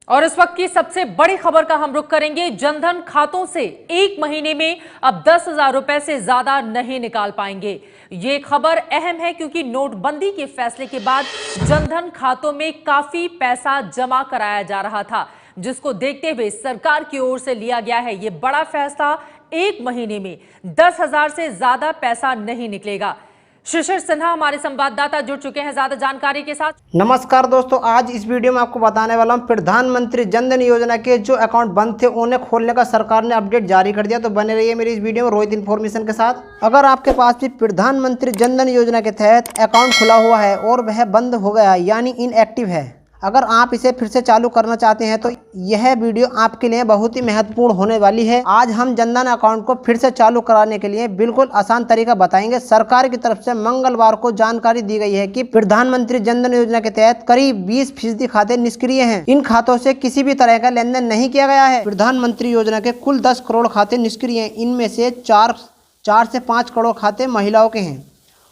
और इस वक्त की सबसे बड़ी खबर का हम रुख करेंगे। जनधन खातों से एक महीने में अब 10,000 रुपए से ज्यादा नहीं निकाल पाएंगे। ये खबर अहम है क्योंकि नोटबंदी के फैसले के बाद जनधन खातों में काफी पैसा जमा कराया जा रहा था, जिसको देखते हुए सरकार की ओर से लिया गया है ये बड़ा फैसला। एक महीने में 10,000 से ज्यादा पैसा नहीं निकलेगा। शिशिर सिन्हा हमारे संवाददाता जुड़ चुके हैं ज्यादा जानकारी के साथ। नमस्कार दोस्तों, आज इस वीडियो में आपको बताने वाला हूं प्रधानमंत्री जनधन योजना के जो अकाउंट बंद थे उन्हें खोलने का सरकार ने अपडेट जारी कर दिया। तो बने रहिए मेरी इस वीडियो में रोहित इन्फॉर्मेशन के साथ। अगर आपके पास भी प्रधानमंत्री जनधन योजना के तहत अकाउंट खुला हुआ है और वह बंद हो गया यानी इनएक्टिव है, अगर आप इसे फिर से चालू करना चाहते हैं तो यह वीडियो आपके लिए बहुत ही महत्वपूर्ण होने वाली है। आज हम जनधन अकाउंट को फिर से चालू कराने के लिए बिल्कुल आसान तरीका बताएंगे। सरकार की तरफ से मंगलवार को जानकारी दी गई है कि प्रधानमंत्री जनधन योजना के तहत करीब 20% खाते निष्क्रिय हैं। इन खातों से किसी भी तरह का लेन देन नहीं किया गया है। प्रधानमंत्री योजना के कुल 10 करोड़ खाते निष्क्रिय हैं। इनमें से 4 से 5 करोड़ खाते महिलाओं के हैं।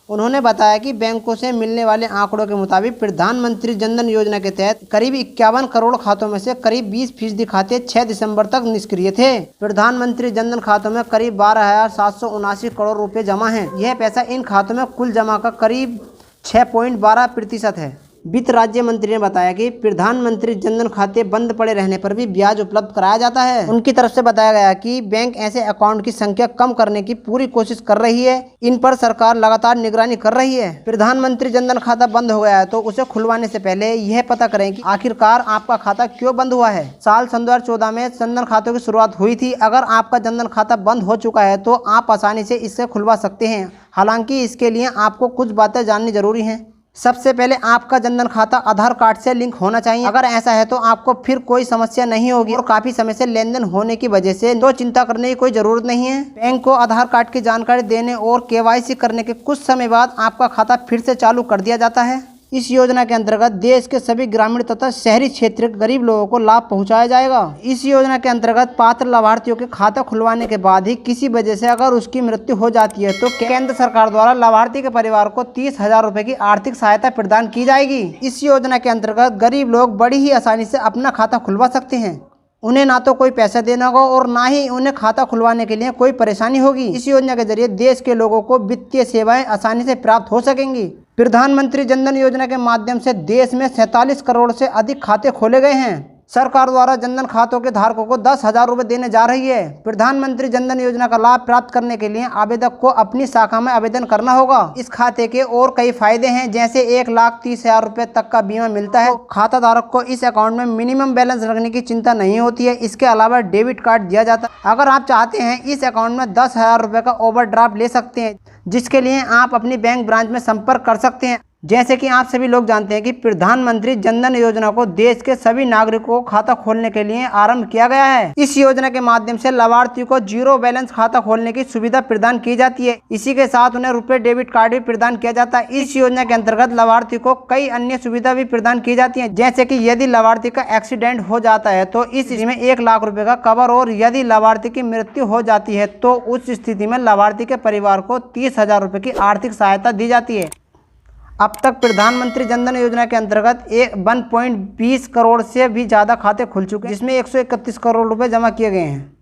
उन्होंने बताया कि बैंकों से मिलने वाले आंकड़ों के मुताबिक प्रधानमंत्री जनधन योजना के तहत करीब 51 करोड़ खातों में से करीब 20% खाते 6 दिसंबर तक निष्क्रिय थे। प्रधानमंत्री जनधन खातों में करीब 12,779 करोड़ रुपए जमा हैं। यह पैसा इन खातों में कुल जमा का करीब 6.12% है। वित्त राज्य मंत्री ने बताया कि प्रधानमंत्री जनधन खाते बंद पड़े रहने पर भी ब्याज उपलब्ध कराया जाता है। उनकी तरफ से बताया गया कि बैंक ऐसे अकाउंट की संख्या कम करने की पूरी कोशिश कर रही है। इन पर सरकार लगातार निगरानी कर रही है। प्रधानमंत्री जनधन खाता बंद हो गया है तो उसे खुलवाने से पहले यह पता करें कि आखिरकार आपका खाता क्यों बंद हुआ है। साल 2014 में जनधन खातों की शुरुआत हुई थी। अगर आपका जनधन खाता बंद हो चुका है तो आप आसानी से इसे खुलवा सकते हैं। हालांकि इसके लिए आपको कुछ बातें जाननी जरूरी हैं। सबसे पहले आपका जनधन खाता आधार कार्ड से लिंक होना चाहिए। अगर ऐसा है तो आपको फिर कोई समस्या नहीं होगी और काफी समय से लेन देन होने की वजह से तो चिंता करने की कोई जरूरत नहीं है। बैंक को आधार कार्ड की जानकारी देने और KYC करने के कुछ समय बाद आपका खाता फिर से चालू कर दिया जाता है। इस योजना के अंतर्गत देश के सभी ग्रामीण तथा शहरी क्षेत्र के गरीब लोगों को लाभ पहुंचाया जाएगा। इस योजना के अंतर्गत पात्र लाभार्थियों के खाता खुलवाने के बाद ही किसी वजह से अगर उसकी मृत्यु हो जाती है तो केंद्र सरकार द्वारा लाभार्थी के परिवार को 30,000 रुपए की आर्थिक सहायता प्रदान की जाएगी। इस योजना के अंतर्गत गरीब लोग बड़ी ही आसानी से अपना खाता खुलवा सकते हैं। उन्हें ना तो कोई पैसा देना होगा और ना ही उन्हें खाता खुलवाने के लिए कोई परेशानी होगी। इस योजना के जरिए देश के लोगों को वित्तीय सेवाएं आसानी से प्राप्त हो सकेंगी। प्रधानमंत्री जनधन योजना के माध्यम से देश में 47 करोड़ से अधिक खाते खोले गए हैं। सरकार द्वारा जनधन खातों के धारकों को 10,000 रुपए देने जा रही है। प्रधानमंत्री जनधन योजना का लाभ प्राप्त करने के लिए आवेदक को अपनी शाखा में आवेदन करना होगा। इस खाते के और कई फायदे हैं, जैसे 1,30,000 रुपए तक का बीमा मिलता है। खाता धारक को इस अकाउंट में मिनिमम बैलेंस रखने की चिंता नहीं होती है। इसके अलावा डेबिट कार्ड दिया जाता है। अगर आप चाहते हैं इस अकाउंट में 10,000 रुपए का ओवरड्राफ्ट ले सकते हैं, जिसके लिए आप अपनी बैंक ब्रांच में संपर्क कर सकते हैं। जैसे कि आप सभी लोग जानते हैं कि प्रधानमंत्री जनधन योजना को देश के सभी नागरिकों को खाता खोलने के लिए आरंभ किया गया है। इस योजना के माध्यम से लाभार्थियों को 0 बैलेंस खाता खोलने की सुविधा प्रदान की जाती है। इसी के साथ उन्हें रुपए डेबिट कार्ड भी प्रदान किया जाता है। इस योजना के अंतर्गत लाभार्थी को कई अन्य सुविधा भी प्रदान की जाती है, जैसे कि यदि लाभार्थी का एक्सीडेंट हो जाता है तो इस स्थिति में 1 लाख रुपए का कवर, और यदि लाभार्थी की मृत्यु हो जाती है तो उस स्थिति में लाभार्थी के परिवार को 30,000 रुपए की आर्थिक सहायता दी जाती है। अब तक प्रधानमंत्री जनधन योजना के अंतर्गत 1.20 करोड़ से भी ज़्यादा खाते खुल चुके हैं, जिसमें 131 करोड़ रुपए जमा किए गए हैं।